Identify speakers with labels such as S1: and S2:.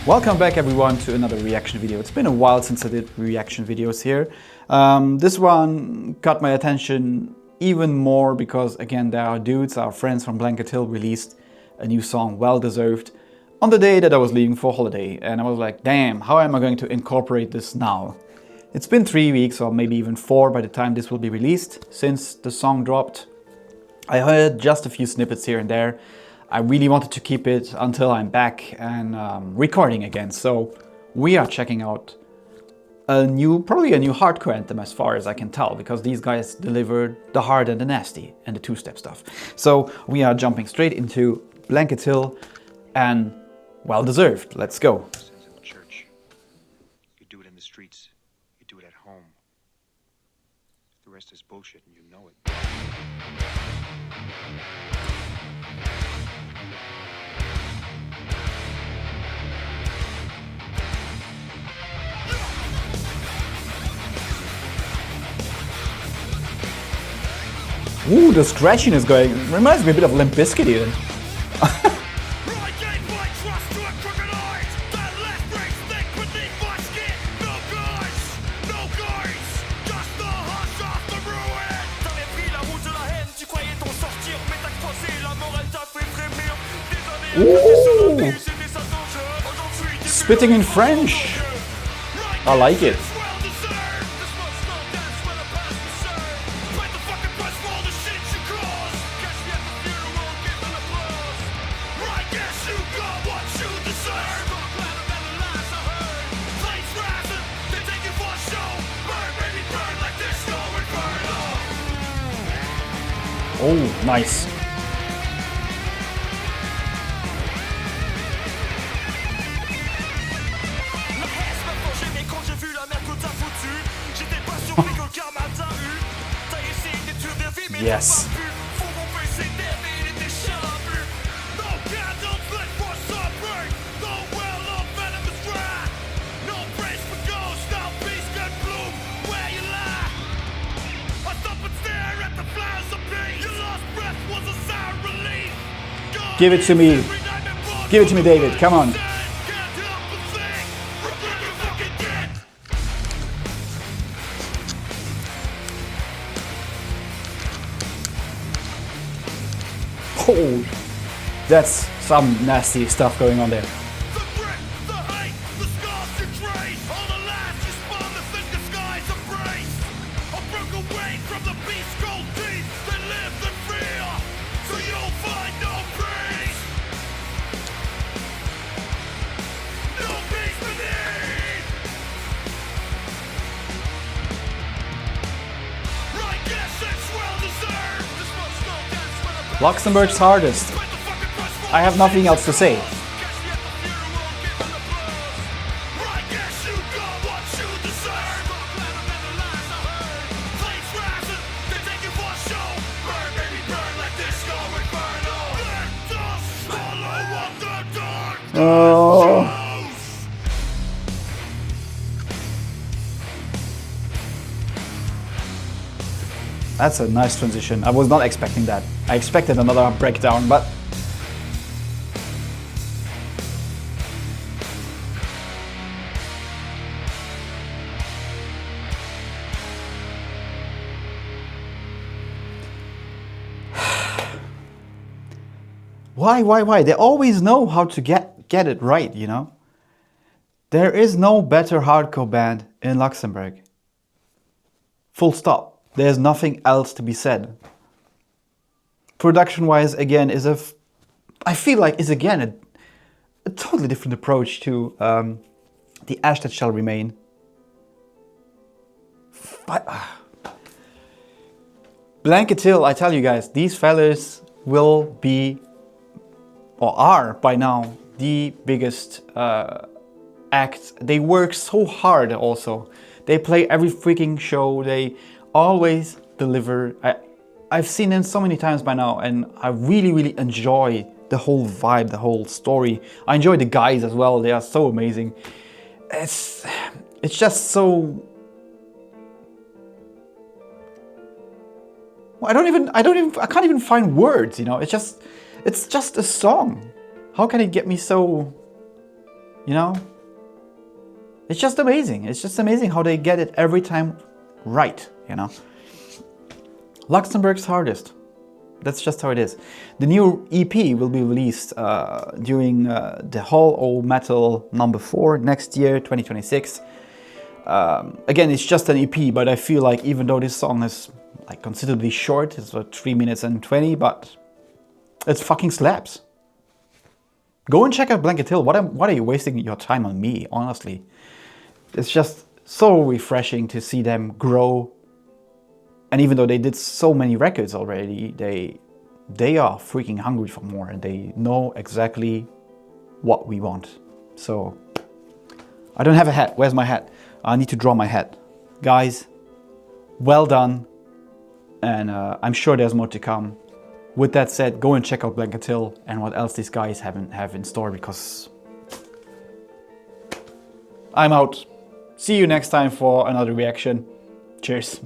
S1: Welcome back everyone to another reaction video. It's been a while since I did reaction videos here. This one got my attention even more because again there are dudes, our friends from Blanket Hill released a new song, Well Deserved, on the day that I was leaving for holiday, and I was like, damn, how am I going to incorporate this now? It's been 3 weeks or maybe even 4 by the time this will be released since the song dropped. I heard just a few snippets here and there. I really wanted to keep it until I'm back and recording again. So we are checking out probably a new hardcore anthem as far as I can tell, because these guys delivered the hard and the nasty and the two-step stuff. So we are jumping straight into Blanket Hill and Well Deserved. Let's go.
S2: Church. You do it in the streets. You do it at home. The rest is bullshit and you know it.
S1: Ooh, the scratching is going. Reminds me a bit of Limp Bizkit even. Ooh. Spitting in French. I like it. Oh, nice. Yes. Give it to me. Give it to me, David. Come on. Oh, that's some nasty stuff going on there. Luxembourg's hardest. I have nothing else to say. Oh. That's a nice transition. I was not expecting that. I expected another breakdown, but why? They always know how to get it right, you know? There is no better hardcore band in Luxembourg. Full stop. There's nothing else to be said. Production-wise, again, I feel like is again a totally different approach to The Ash That Shall Remain. Blanket Hill, I tell you guys, these fellas will be, or are by now, the biggest act. They work so hard also. They play every freaking show. They always deliver. I've seen them so many times by now, and I really enjoy the whole vibe, the whole story. I enjoy the guys as well. They are so amazing. It's just so. Well, I can't even find words. You know, it's just a song. How can it get me so You know? It's just amazing. It's just amazing how they get it every time right, you know? Luxembourg's hardest. That's just how it is. The new EP will be released during the Hall O Metal #4 next year, 2026. Again, it's just an EP, but I feel like even though this song is like considerably short, it's about 3 minutes and 20, but it fucking slaps. Go and check out Blanket Hill. What are you wasting your time on me, honestly? It's just so refreshing to see them grow. And even though they did so many records already, they are freaking hungry for more and they know exactly what we want. So, I don't have a hat. Where's my hat? I need to draw my hat. Guys, well done. And I'm sure there's more to come. With that said, go and check out Blanket Hill and what else these guys have in store, because I'm out. See you next time for another reaction. Cheers.